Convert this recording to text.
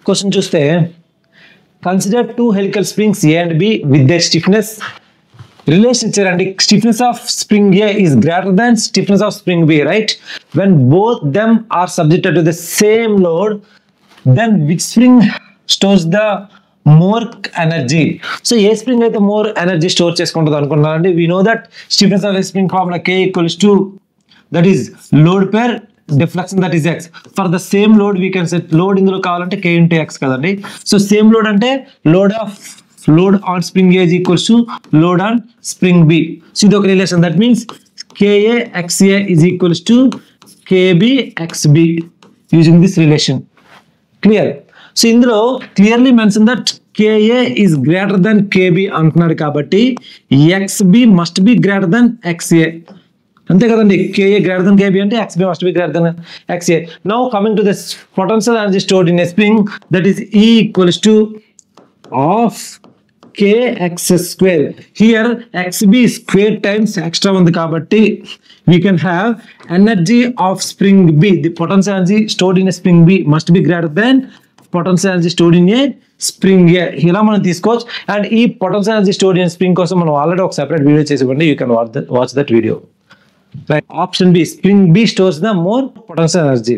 Question చూస్తే consider two helical springs A and B with their stiffness relation ఇచ్చారండి. Stiffness of spring A is greater than stiffness of spring B, right? When both them are subjected to the same load, then which spring stores the more energy? So A spring అయితే more energy store చేసుకుంటుంది అనుకున్నారండి. We know that stiffness of a spring formula K equals to, that is load per deflection, that is x. For the same load we can set load ఇందులో కావాలంటే K into x కదండి. So same load అంటే load on spring A is equals to load on spring B. So ఇది ఒక relation, that means KA XA is equals to KB XB using this relation. Clear? So ఇందులో clearly mention that KA is greater than KB అంటున్నాడు కాబట్టి XB must be greater than XA. అంతే కదండి, KA greater than KB అంటే XB must be greater than XA. Now coming to this potential energy stored in a spring, that is E equals to of kx square. Here xb square times extra ఉంది కాబట్టి we can have energy of spring B. The potential energy stored in a spring B must be greater than potential energy stored in a spring A. ఇలా మనం తీసుకోవచ్చు. And ఈ potential energy stored in spring కోసం మనం already ఒక separate video చేసివ్వండి. You can watch that video. Right. Option B, spring B stores the more potential energy.